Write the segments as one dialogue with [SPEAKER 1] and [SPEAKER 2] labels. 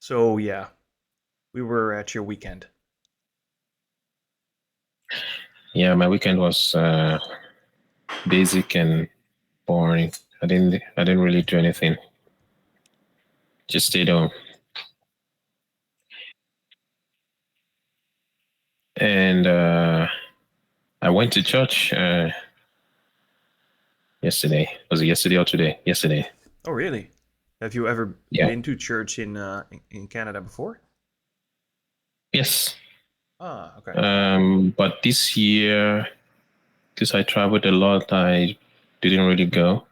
[SPEAKER 1] So yeah, we were at your weekend.
[SPEAKER 2] Yeah, my weekend was basic and boring. I didn't really do anything. Just stayed home. And I went to church yesterday. Was it yesterday or today? Yesterday.
[SPEAKER 1] Oh really? Have you ever
[SPEAKER 2] Yeah.
[SPEAKER 1] been to church in Canada before?
[SPEAKER 2] Yes.
[SPEAKER 1] Ah, okay.
[SPEAKER 2] But this year, because I traveled a lot, I didn't really go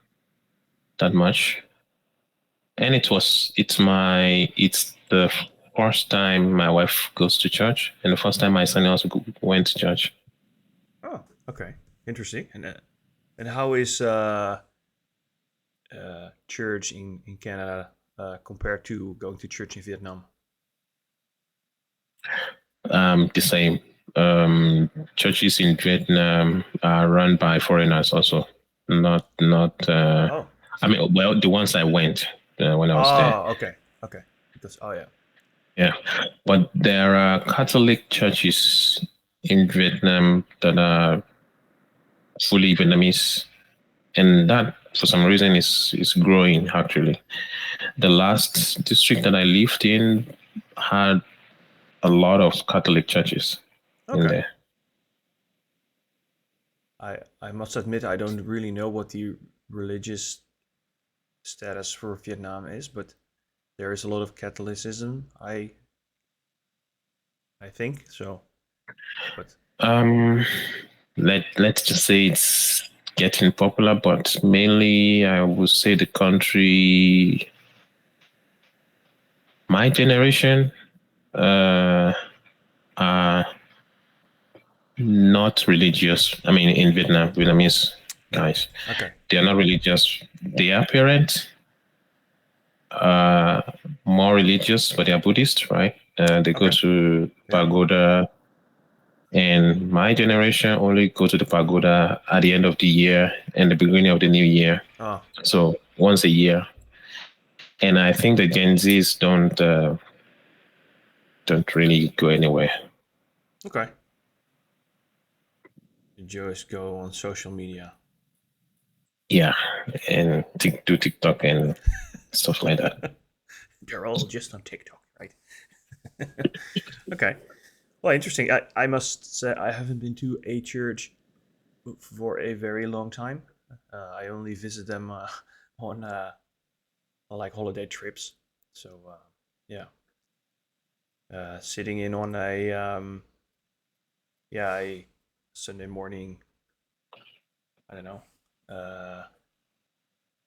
[SPEAKER 2] that much. And it's the first time my wife goes to church, and the first time my son also went to church.
[SPEAKER 1] Oh, okay. Interesting. And how is church in Canada compared to going to church in Vietnam?
[SPEAKER 2] The same. Churches in Vietnam are run by foreigners also, not.
[SPEAKER 1] Oh.
[SPEAKER 2] I mean, well, the ones I went when I was there.
[SPEAKER 1] Oh, okay. Okay. Because oh yeah.
[SPEAKER 2] Yeah, but there are Catholic churches in Vietnam that are fully Vietnamese, and that for some reason is growing actually. The last district that I lived in had a lot of Catholic churches in
[SPEAKER 1] Okay.
[SPEAKER 2] there.
[SPEAKER 1] I must admit I don't really know what the religious status for Vietnam is, but there is a lot of Catholicism. I think so. But
[SPEAKER 2] Um, let's just say it's getting popular, but mainly I would say the country, my generation, uh, are not religious. I mean, in Vietnam, Vietnamese
[SPEAKER 1] yeah.
[SPEAKER 2] guys,
[SPEAKER 1] Okay.
[SPEAKER 2] they are not religious. Their parents are more religious, but they are Buddhist, right? They go
[SPEAKER 1] Okay.
[SPEAKER 2] to
[SPEAKER 1] Yeah.
[SPEAKER 2] pagoda, and my generation only go to the pagoda at the end of the year and the beginning of the new year.
[SPEAKER 1] Oh,
[SPEAKER 2] So once a year. And I think the Gen Zs don't really go anywhere.
[SPEAKER 1] okay. You just go on social media.
[SPEAKER 2] Yeah, and do TikTok and stuff like that.
[SPEAKER 1] They're all just on TikTok, right? Okay. Well, interesting. I must say I haven't been to a church for a very long time. I only visit them on like holiday trips. So yeah, sitting in on a yeah a Sunday morning. I don't know,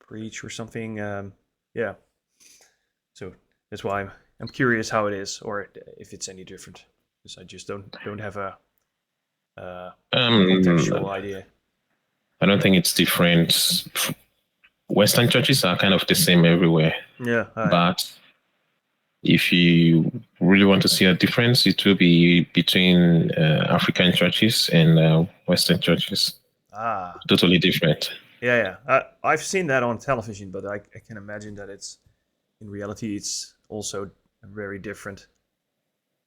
[SPEAKER 1] preach or something. Yeah. So that's why I'm curious how it is, or if it's any different, because I just don't have a
[SPEAKER 2] Um,
[SPEAKER 1] contextual idea.
[SPEAKER 2] I don't think it's different. Western churches are kind of the same everywhere,
[SPEAKER 1] Yeah. Yeah.
[SPEAKER 2] but if you really want to see a difference, it will be between African churches and Western churches.
[SPEAKER 1] Ah.
[SPEAKER 2] Totally different.
[SPEAKER 1] Yeah. Yeah. I've seen that on television, but I can imagine that it's in reality it's also very different.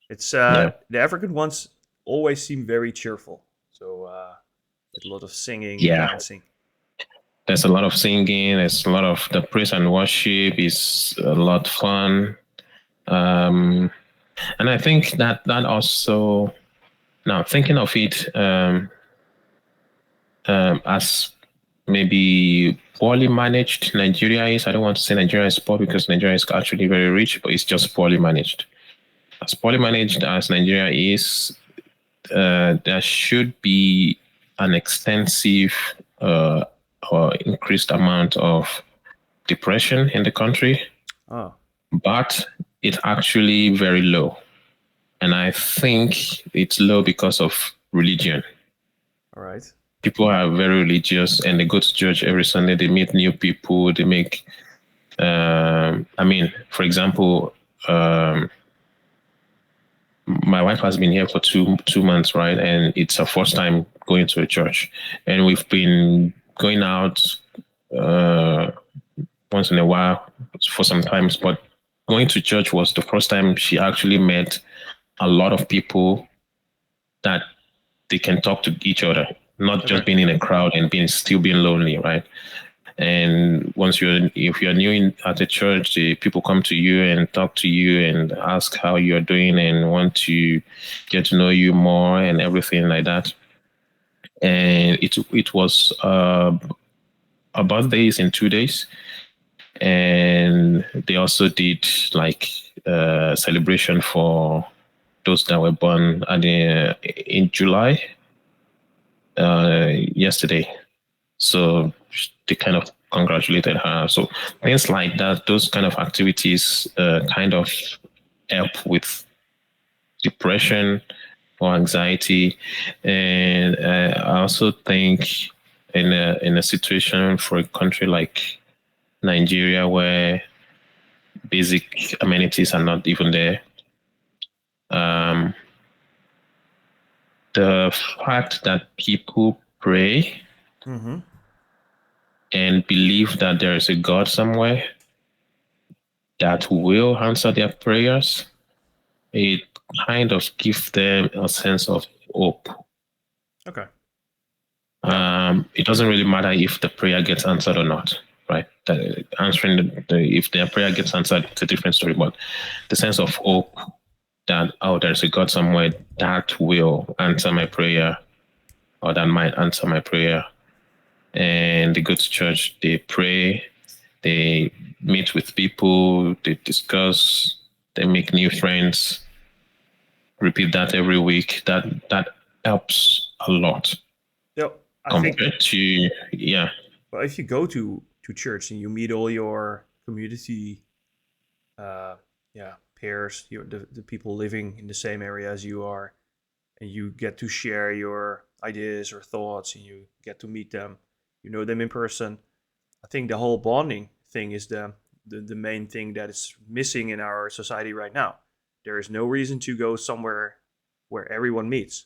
[SPEAKER 1] It's
[SPEAKER 2] Yeah.
[SPEAKER 1] the African ones always seem very cheerful. So with a lot of singing and
[SPEAKER 2] Yeah.
[SPEAKER 1] dancing.
[SPEAKER 2] There's a lot of singing. There's a lot of the praise and worship is a lot fun. Um, and I think that also, now thinking of it as maybe poorly managed Nigeria is. I don't want to say Nigeria is poor because Nigeria is actually very rich, but it's just poorly managed. As poorly managed as Nigeria is, there should be an extensive or increased amount of depression in the country,
[SPEAKER 1] Oh,
[SPEAKER 2] but it's actually very low. And I think it's low because of religion.
[SPEAKER 1] all right.
[SPEAKER 2] People are very religious and they go to church every Sunday. They meet new people. They make, I mean, for example, my wife has been here for two months, right? And it's her first time going to a church. And we've been going out uh, once in a while for some times, but going to church was the first time she actually met a lot of people that they can talk to each other, not just
[SPEAKER 1] Okay.
[SPEAKER 2] being in a crowd and still being lonely, right? And if you're new at the church, the people come to you and talk to you and ask how you're doing and want to get to know you more and everything like that. And it was a birthday is in 2 days, and they also did like celebration for those that were born in July, yesterday. So they kind of congratulated her. So things like that, those kind of activities, kind of help with depression or anxiety. And I also think in a situation for a country like Nigeria where basic amenities are not even there, um, the fact that people pray
[SPEAKER 1] Mm-hmm.
[SPEAKER 2] and believe that there is a God somewhere that will answer their prayers, it kind of gives them a sense of hope.
[SPEAKER 1] Okay. Yeah.
[SPEAKER 2] It doesn't really matter if the prayer gets answered or not, right? If their prayer gets answered, it's a different story. But the sense of hope that, oh, there's a God somewhere that will answer my prayer or that might answer my prayer. And they go to church, they pray, they meet with people, they discuss, they make new friends, repeat that every week. That helps a lot
[SPEAKER 1] Yeah. I think,
[SPEAKER 2] compared to, yeah.
[SPEAKER 1] well, if you go to church and you meet all your community, uh, yeah, peers, the people living in the same area as you are, and you get to share your ideas or thoughts, and you get to meet them, you know them in person. I think the whole bonding thing is the main thing that is missing in our society right now. There is no reason to go somewhere where everyone meets,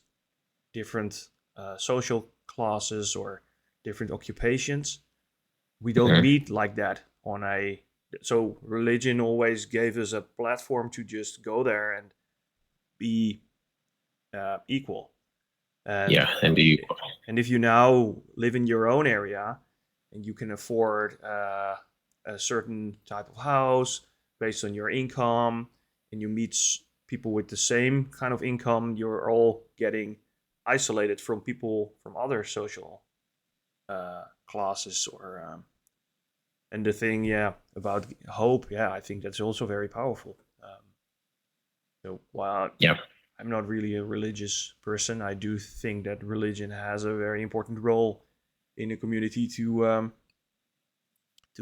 [SPEAKER 1] different social classes or different occupations. We don't
[SPEAKER 2] Mhm.
[SPEAKER 1] meet like that on a. So religion always gave us a platform to just go there and be equal. And
[SPEAKER 2] Yeah, and the
[SPEAKER 1] and if you now live in your own area and you can afford a certain type of house based on your income, and you meet people with the same kind of income, you're all getting isolated from people from other social classes or and the thing, yeah, about hope, yeah, I think that's also very powerful. So while
[SPEAKER 2] yeah,
[SPEAKER 1] I'm not really a religious person, I do think that religion has a very important role in a community to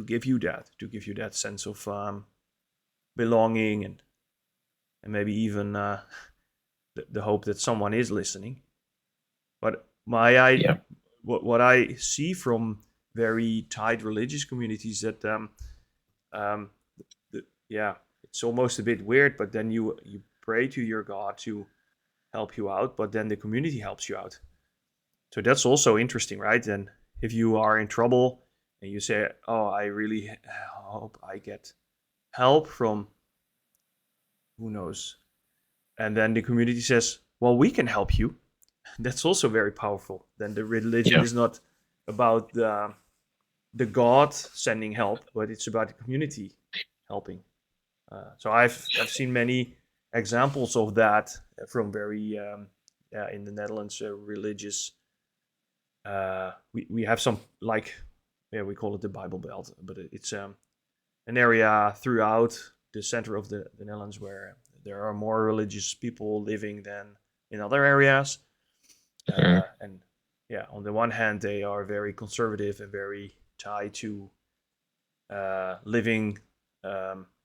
[SPEAKER 1] give you that sense of belonging, and maybe even the hope that someone is listening. But
[SPEAKER 2] yeah.
[SPEAKER 1] what I see from very tight religious communities that um, yeah, it's almost a bit weird, but then you pray to your God to help you out, but then the community helps you out. So that's also interesting, right? And if you are in trouble and you say, "Oh, I really hope I get help from who knows," and then the community says, "Well, we can help you." That's also very powerful. Then the religion
[SPEAKER 2] Yeah.
[SPEAKER 1] is not about the God sending help, but it's about the community helping. So I've seen many examples of that from very yeah, in the Netherlands religious. We have some, like, yeah, we call it the Bible Belt, but it's an area throughout the center of the Netherlands where there are more religious people living than in other areas.
[SPEAKER 2] Mhm.
[SPEAKER 1] And yeah, on the one hand, they are very conservative and very tied to living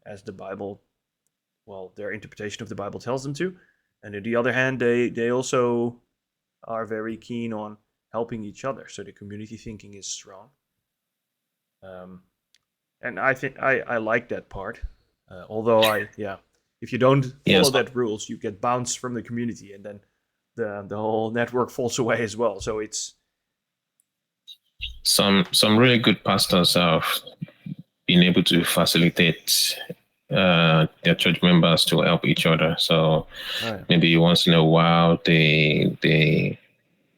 [SPEAKER 1] as the Bible, well, their interpretation of the Bible tells them to. And on the other hand, they also are very keen on helping each other. So the community thinking is strong. Um, and I think I like that part. Although yeah, if you don't follow
[SPEAKER 2] Yes,
[SPEAKER 1] that rules, you get bounced from the community, and then the whole network falls away as well. So it's
[SPEAKER 2] some really good pastors have been able to facilitate their church members to help each other. So
[SPEAKER 1] Right.
[SPEAKER 2] maybe once in a while they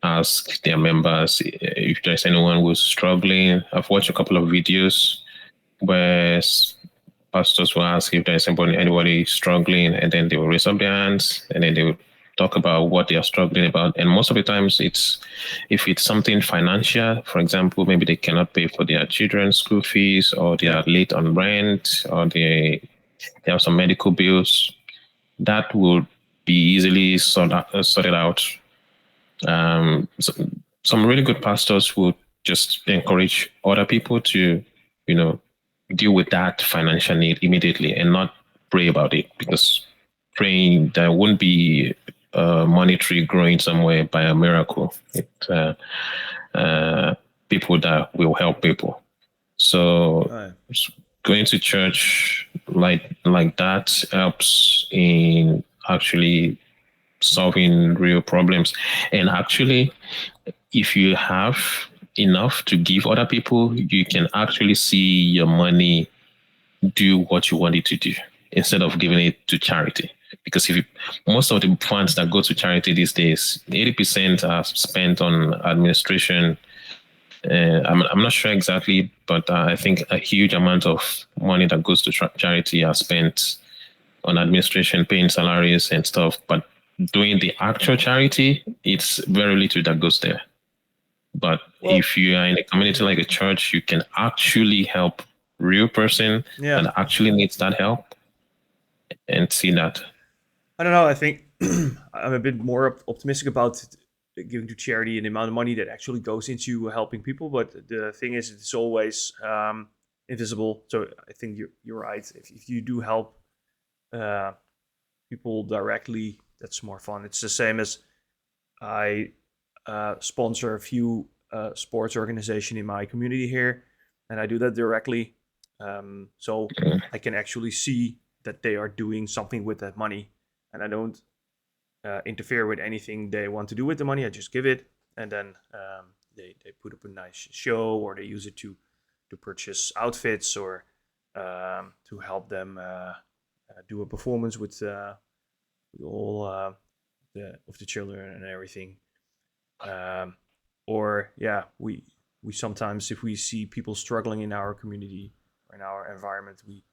[SPEAKER 2] ask their members if there's anyone who's struggling. I've watched a couple of videos where pastors will ask if there's anybody struggling, and then they will raise up their hands, and then they will talk about what they are struggling about. And most of the times, if it's something financial, for example, maybe they cannot pay for their children's school fees, or they are late on rent, or they have some medical bills, that will be easily sorted out. So some really good pastors would just encourage other people to, you know, deal with that financial need immediately and not pray about it, because praying there won't be monetary growing somewhere by a miracle. Uh, People that will help people. So
[SPEAKER 1] Right.
[SPEAKER 2] going to church like that helps in actually solving real problems. And actually, if you have enough to give other people, you can actually see your money do what you want it to do instead of giving it to charity. Because most of the funds that go to charity these days, 80% are spent on administration. I'm not sure exactly, but I think a huge amount of money that goes to charity are spent on administration, paying salaries and stuff. But doing the actual charity, it's very little that goes there. But
[SPEAKER 1] Well,
[SPEAKER 2] if you are in a community like a church, you can actually help real person
[SPEAKER 1] yeah.
[SPEAKER 2] that actually needs that help and see that.
[SPEAKER 1] I don't know. I think I'm a bit more optimistic about giving to charity and the amount of money that actually goes into helping people. But the thing is, it's always invisible. So I think you're right. If you do help uh, people directly, that's more fun. It's the same as I sponsor a few sports organization in my community here, and I do that directly. So
[SPEAKER 2] Mm.
[SPEAKER 1] I can actually see that they are doing something with that money, and I don't interfere with anything they want to do with the money. I just give it, and then they put up a nice show, or they use it to purchase outfits, or to help them do a performance with all of the children and everything. Um, or yeah, we sometimes, if we see people struggling in our community or in our environment, we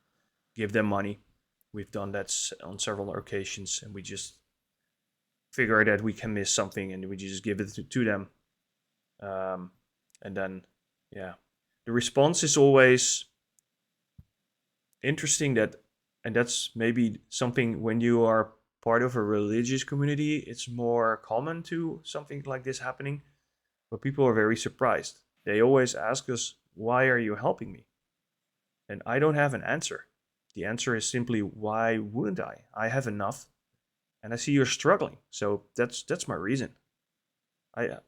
[SPEAKER 1] give them money. We've done that on several occasions, and we just figure that we can miss something, and we just give it to them. Um, and then, yeah, the response is always interesting. And that's maybe something when you are part of a religious community, it's more common to something like this happening. But people are very surprised. They always ask us, "Why are you helping me?" And I don't have an answer. The answer is simply, "Why wouldn't I? I have enough, and I see you're struggling. So that's my reason. I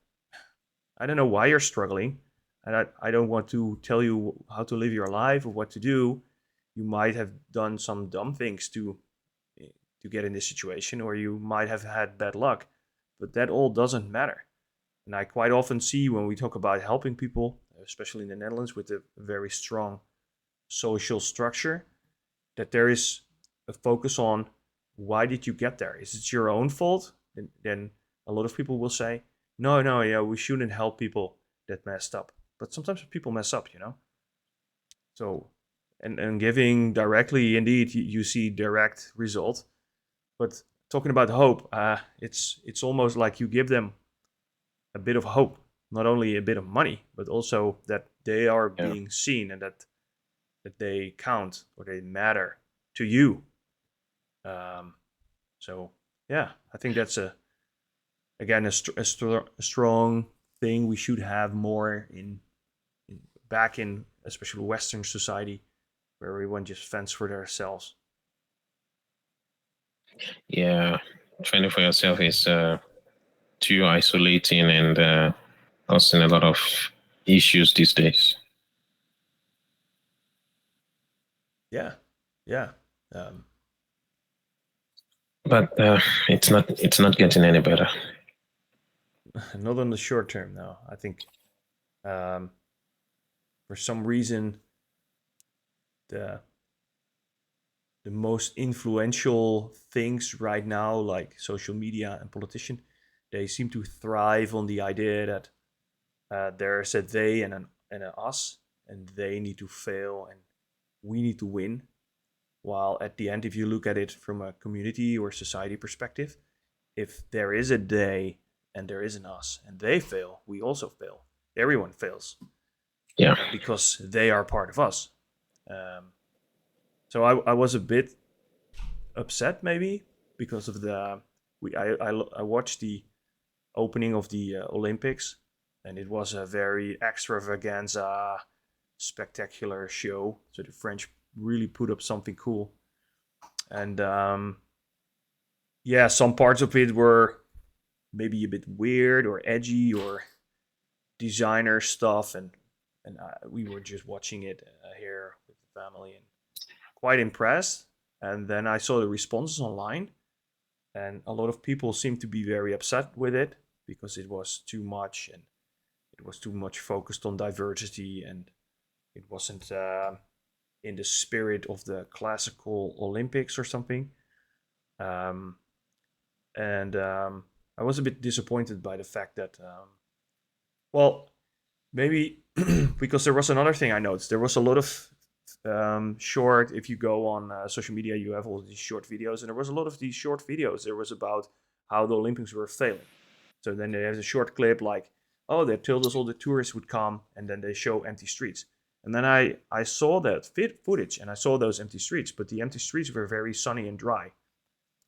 [SPEAKER 1] I don't know why you're struggling, and I don't want to tell you how to live your life or what to do. You might have done some dumb things to get in this situation, or you might have had bad luck, but that all doesn't matter. And I quite often see when we talk about helping people, especially in the Netherlands with a very strong social structure, that there is a focus on why did you get there? Is it your own fault? And then a lot of people will say, no, no, yeah, we shouldn't help people that messed up. But sometimes people mess up, you know? So, and giving directly, indeed, you see direct result. But talking about hope, it's almost like you give them a bit of hope, not only a bit of money, but also that they are
[SPEAKER 2] Yeah.
[SPEAKER 1] being seen, and that they count or they matter to you. Um, so yeah, I think that's again a strong thing we should have more in back in especially Western society, where everyone just fends for themselves.
[SPEAKER 2] Yeah. Finding for yourself is too isolating and causing a lot of issues these days.
[SPEAKER 1] Yeah, yeah. Um,
[SPEAKER 2] But it's not getting any better.
[SPEAKER 1] not on the short term, no. I think um, for some reason the the most influential things right now, like social media and politician, they seem to thrive on the idea that there's a they and an us, and they need to fail and we need to win. While at the end, if you look at it from a community or society perspective, if there is a they and there is an us and they fail, we also fail. Everyone fails
[SPEAKER 2] Yeah.
[SPEAKER 1] because they are part of us. Um, so I was a bit upset maybe because of the I watched the opening of the Olympics, and it was a very extravaganza, spectacular show. So the French really put up something cool, and yeah, some parts of it were maybe a bit weird or edgy or designer stuff, and we were just watching it here with the family and quite impressed. And then I saw the responses online, and a lot of people seemed to be very upset with it because it was too much and it was too much focused on diversity, and it wasn't in the spirit of the classical Olympics or something. Um, and I was a bit disappointed by the fact that, well, maybe because there was another thing I noticed. There was a lot of short. If you go on social media, you have all these short videos, and there was a lot of these short videos. There was about how the Olympics were failing. So then there's a short clip like, oh, they told us all the tourists would come, and then they show empty streets. And then I saw that footage, and I saw those empty streets, but the empty streets were very sunny and dry.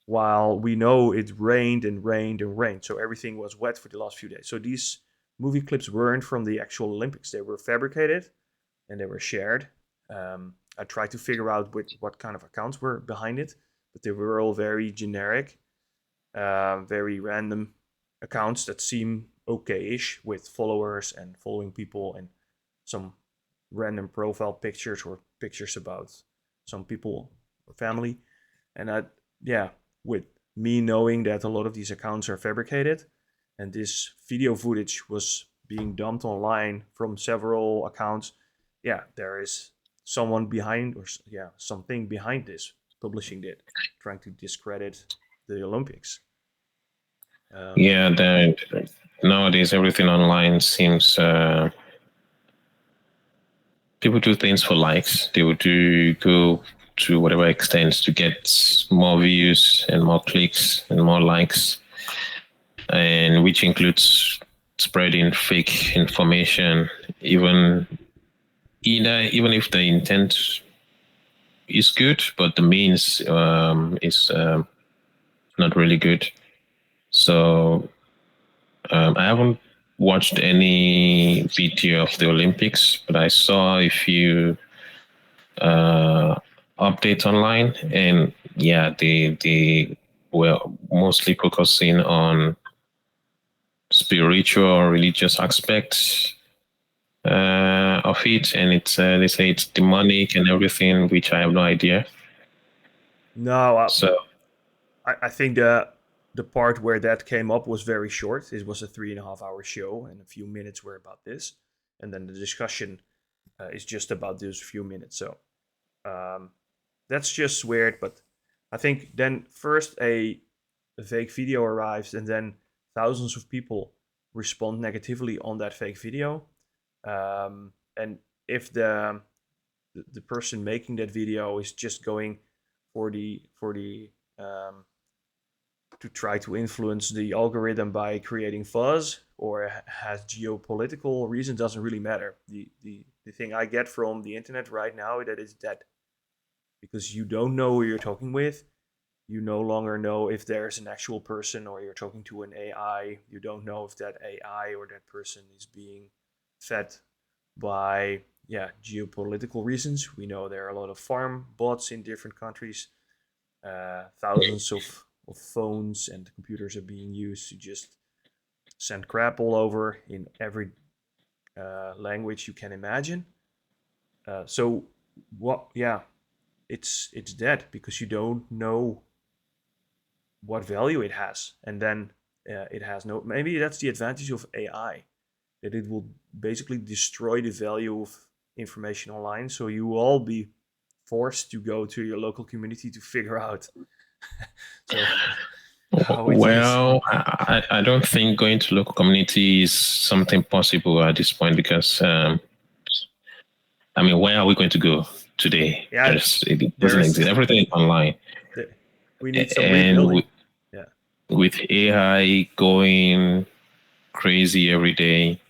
[SPEAKER 1] While we know it rained and rained and rained, so everything was wet for the last few days. So these movie clips weren't from the actual Olympics; they were fabricated and they were shared. I tried to figure out what kind of accounts were behind it, but they were all very generic, very random accounts that seem okay-ish with followers and following people and some random profile pictures or pictures about some people or family. And yeah, with me knowing that a lot of these accounts are fabricated and this video footage was being dumped online from several accounts, yeah, there is someone behind, or yeah, something behind this publishing it, trying to discredit the Olympics.
[SPEAKER 2] Yeah, nowadays everything online seems people do things for likes. They would do go to whatever extent to get more views and more clicks and more likes, and which includes spreading fake information, even if the intent is good, but the means is not really good. So I haven't watched any video of the Olympics, but I saw a few updates online, and yeah, they were mostly focusing on spiritual or religious aspects of it, and it's they say it's demonic and everything, which I have no idea.
[SPEAKER 1] No,
[SPEAKER 2] So
[SPEAKER 1] I think the part where that came up was very short. It was a 3.5 hour show, and a few minutes were about this, and then the discussion is just about those few minutes. So um, that's just weird. But I think then first a fake video arrives, and then thousands of people respond negatively on that fake video. And if the person making that video is just going for the to try to influence the algorithm by creating fuzz or has geopolitical reason, doesn't really matter. The thing I get from the internet right now is that it's dead because you don't know who you're talking with. You no longer know if there's an actual person or you're talking to an AI. You don't know if that AI or that person is being fed by, yeah, geopolitical reasons. We know there are a lot of farm bots in different countries. Thousands of phones and computers are being used to just send crap all over in every language you can imagine. So what? Yeah, it's dead because you don't know what value it has, and then it has no. Maybe that's the advantage of AI, that it will basically destroy the value of information online. So you will all be forced to go to your local community to figure out so how it is.
[SPEAKER 2] Well, I don't think going to local community is something possible at this point because I mean, where are we going to go today?
[SPEAKER 1] Yeah,
[SPEAKER 2] It doesn't
[SPEAKER 1] there's
[SPEAKER 2] exist. Everything is online,
[SPEAKER 1] we need some
[SPEAKER 2] and
[SPEAKER 1] rebuilding. Yeah.
[SPEAKER 2] with AI going crazy every day,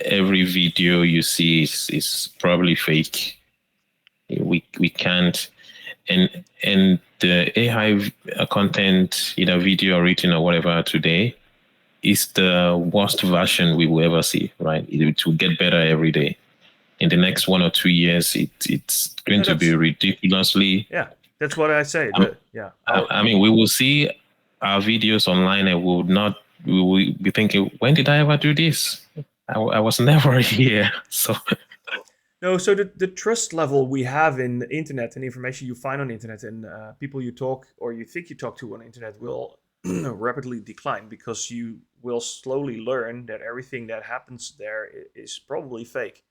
[SPEAKER 2] every video you see is probably fake. We can't, and the AI content, either video or written or whatever today, is the worst version we will ever see. Right? It will get better every day. In the next 1 or 2 years, it's going
[SPEAKER 1] No,
[SPEAKER 2] to be
[SPEAKER 1] that's
[SPEAKER 2] ridiculously.
[SPEAKER 1] yeah. That's what I say. Yeah.
[SPEAKER 2] I mean, we will see our videos online and we will be thinking, when did I ever do this? I was never here. So,
[SPEAKER 1] No, so the trust level we have in the internet and information you find on the internet and people you talk or you think you talk to on the internet will rapidly decline because you will slowly learn that everything that happens there is probably fake.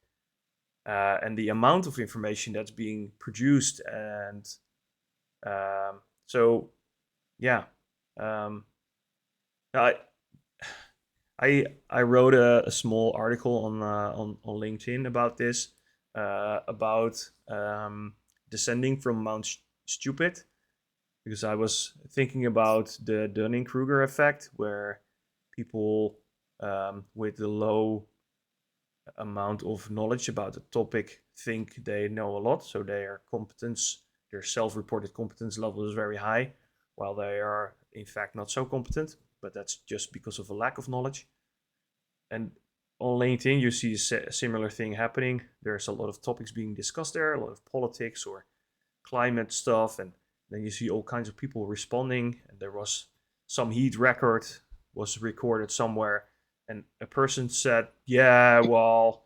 [SPEAKER 1] And the amount of information that's being produced and so yeah, um, I I wrote a small article on LinkedIn about this about descending from Mount Stupid because I was thinking about the Dunning-Kruger effect where people with the low amount of knowledge about the topic think they know a lot, so their competence, their self-reported competence level is very high, while they are in fact not so competent, but that's just because of a lack of knowledge. And on LinkedIn, you see a similar thing happening. There's a lot of topics being discussed there, a lot of politics or climate stuff, and then you see all kinds of people responding. And there was some heat record was recorded somewhere, and a person said, "Yeah, well,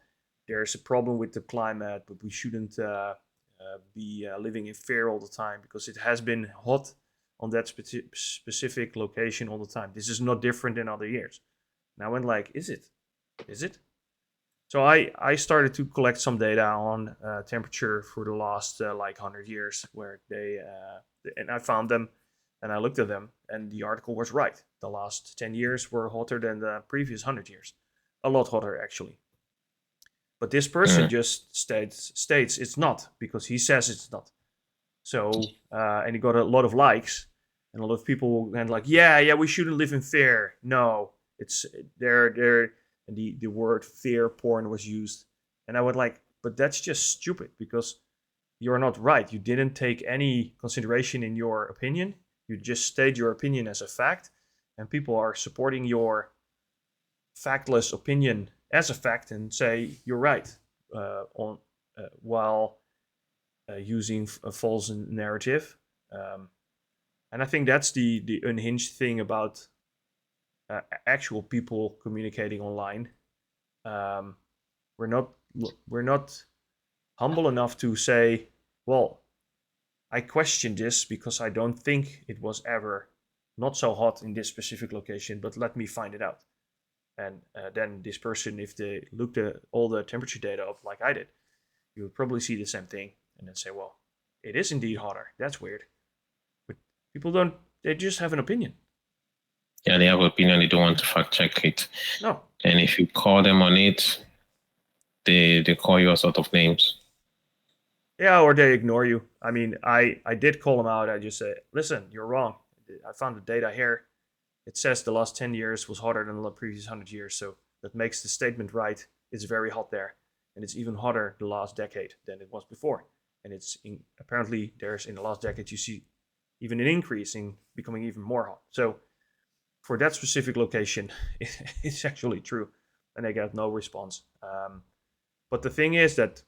[SPEAKER 1] there's a problem with the climate, but we shouldn't be living in fear all the time because it has been hot on that specific location all the time. This is not different than other years." And I went like, "Is it? Is it?" So I started to collect some data on temperature for the last like 100 years, where and I found them, and I looked at them, and the article was right. The last 10 years were hotter than the previous 100 years, a lot hotter actually. But this person just states it's not because he says it's not. So and he got a lot of likes, and a lot of people went like, yeah, we shouldn't live in fear. No, it's there and the word fear porn was used, and I went like, but that's just stupid because you're not right. You didn't take any consideration in your opinion. You just state your opinion as a fact, and people are supporting your factless opinion as a fact and say you're right while using a false narrative. And I think that's the unhinged thing about actual people communicating online. We're not humble enough to say, well, I question this because I don't think it was ever not so hot in this specific location, but let me find it out. And then this person, if they looked at all the temperature data up like I did, you would probably see the same thing and then say, well, it is indeed hotter. That's weird. But people don't, they just have an opinion.
[SPEAKER 2] Yeah, they have an opinion. They don't want to fact check it.
[SPEAKER 1] No.
[SPEAKER 2] And if you call them on it, they call you a sort of names.
[SPEAKER 1] Yeah, or they ignore you. I mean, I did call them out. I just said, listen, you're wrong. I found the data here. It says the last 10 years was hotter than the previous 100 years. So that makes the statement right. It's very hot there. And it's even hotter the last decade than it was before. And apparently there's in the last decade, you see even an increase in becoming even more hot. So for that specific location, it's actually true. And they got no response. But the thing is that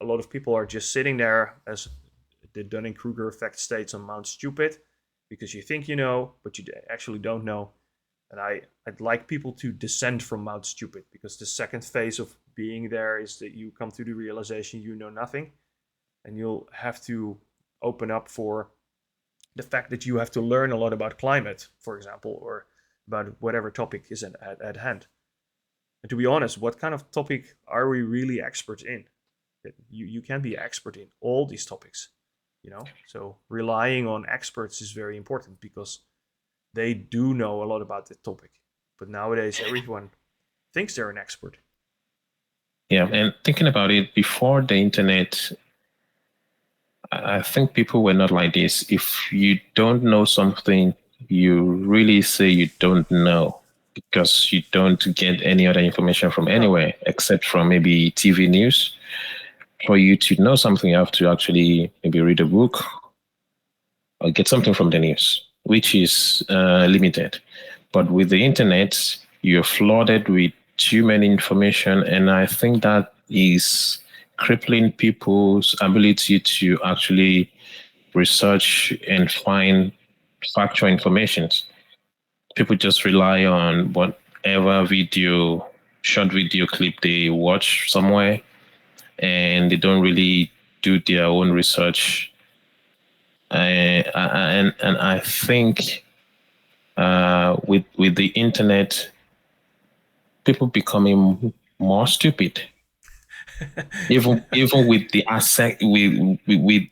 [SPEAKER 1] a lot of people are just sitting there, as the Dunning-Kruger effect states, on Mount Stupid, because you think you know, but you actually don't know. And I'd like people to descend from Mount Stupid, because the second phase of being there is that you come to the realization you know nothing, and you'll have to open up for the fact that you have to learn a lot about climate, for example, or about whatever topic is at hand. And to be honest, what kind of topic are we really experts in? You can't be expert in all these topics. So relying on experts is very important because they do know a lot about the topic. But nowadays, everyone thinks they're an expert.
[SPEAKER 2] Yeah, and thinking about it, before the internet, I think people were not like this. If you don't know something, you really say you don't know because you don't get any other information from anywhere except from maybe TV news. For you to know something, you have to actually maybe read a book or get something from the news, which is limited. But with the internet, you're flooded with too many information, and I think that is crippling people's ability to actually research and find factual information. People just rely on whatever short video clip they watch somewhere, and they don't really do their own research. And I think with the internet, people becoming more stupid, even with the access with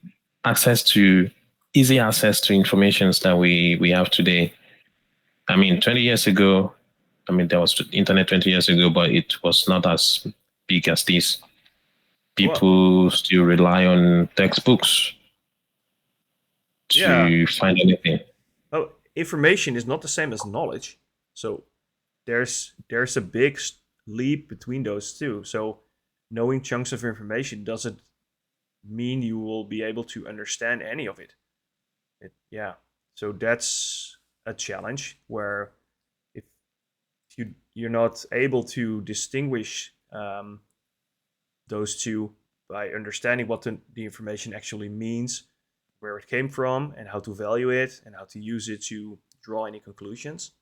[SPEAKER 2] access to easy access to informations that we have today. I mean, 20 years ago, I mean, there was internet 20 years ago, but it was not as big as this.
[SPEAKER 1] Well,
[SPEAKER 2] People still rely on textbooks
[SPEAKER 1] yeah.
[SPEAKER 2] to find anything.
[SPEAKER 1] Oh, information is not the same as knowledge. So there's a big leap between those two. So knowing chunks of information doesn't mean you will be able to understand any of it. Yeah. So that's a challenge where if you're not able to distinguish those two by understanding what the information actually means, where it came from, and how to value it, and how to use it to draw any conclusions.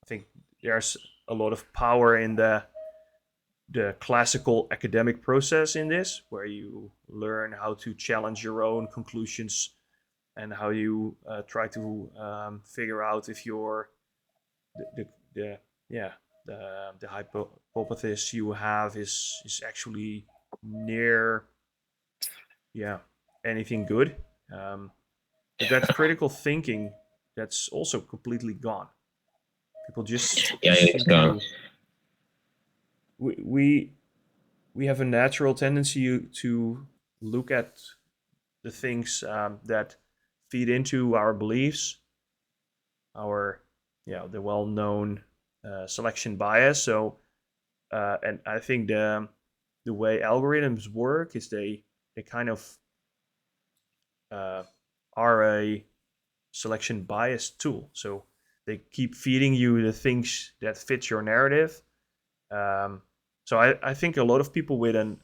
[SPEAKER 1] I think there's a lot of power in the classical academic process in this, where you learn how to challenge your own conclusions and how you try to figure out if the yeah the hypothesis you have is actually near anything good. But that critical thinking, that's also completely gone. People just
[SPEAKER 2] Yeah, it's
[SPEAKER 1] seem
[SPEAKER 2] gone.
[SPEAKER 1] to we we have a natural tendency to look at the things that feed into our beliefs, our the well-known selection bias. So and I think the way algorithms work is they kind of uh, are a selection bias tool. So they keep feeding you the things that fit your narrative. So I think a lot of people with a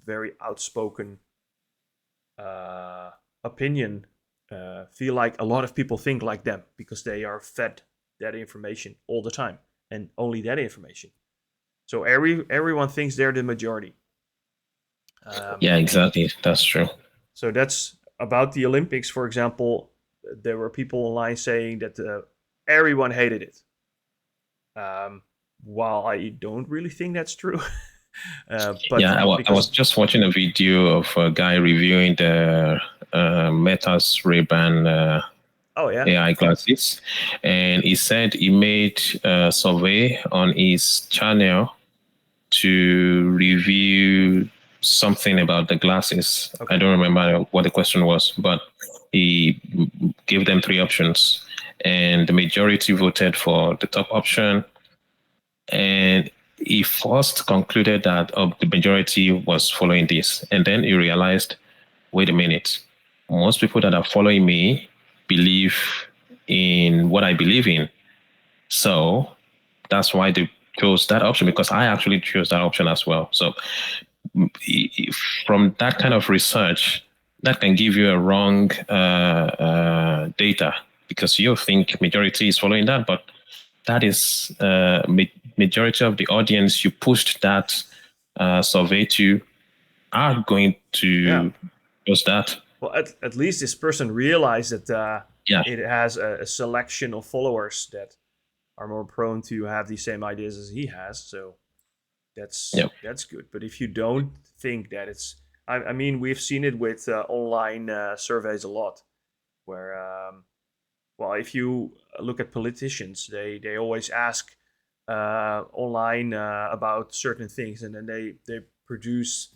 [SPEAKER 1] very outspoken uh, opinion feel like a lot of people think like them because they are fed that information all the time and only that information. So everyone thinks they're the majority.
[SPEAKER 2] Yeah, exactly. That's true.
[SPEAKER 1] So that's about the Olympics, for example. There were people online saying that everyone hated it. While I don't really think that's true, but
[SPEAKER 2] Yeah, I was
[SPEAKER 1] because
[SPEAKER 2] just watching a video of a guy reviewing the Meta's Ray-Ban
[SPEAKER 1] oh yeah,
[SPEAKER 2] AI glasses, and he said he made a survey on his channel to review something about the glasses. I
[SPEAKER 1] okay,
[SPEAKER 2] don't remember what the question was, but he gave them three options, and the majority voted for the top option. And he first concluded that the majority was following this, and then he realized, wait a minute, most people that are following me believe in what I believe in. So that's why they chose that option, because I actually chose that option as well. So from that kind of research, that can give you a wrong data, because you think majority is following that, but that is majority of the audience you pushed that survey to are going
[SPEAKER 1] yeah.
[SPEAKER 2] to use that.
[SPEAKER 1] Well, at least this person realized that
[SPEAKER 2] Yeah.
[SPEAKER 1] it has a selection of followers that are more prone to have the same ideas as he has. So
[SPEAKER 2] Yeah.
[SPEAKER 1] that's good. But if you don't think that it's I mean, we've seen it with online surveys a lot, where well, if you look at politicians, they always ask online about certain things, and then they produce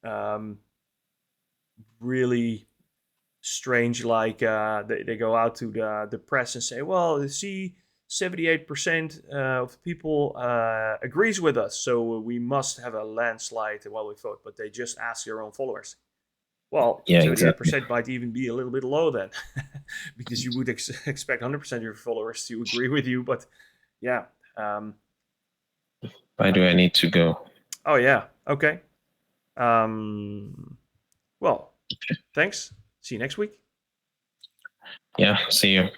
[SPEAKER 1] um, really strange, like they go out to the press and say, well, see, 78% of people agrees with us, so we must have a landslide while we vote. But they just ask their own followers. Well,
[SPEAKER 2] Yeah, exactly.
[SPEAKER 1] 78% might even be a little bit low then, because you would expect 100% of your followers to agree with you. But yeah.
[SPEAKER 2] Why do I need to go?
[SPEAKER 1] Oh yeah. Okay. Well, thanks. See you next week.
[SPEAKER 2] Yeah, see you.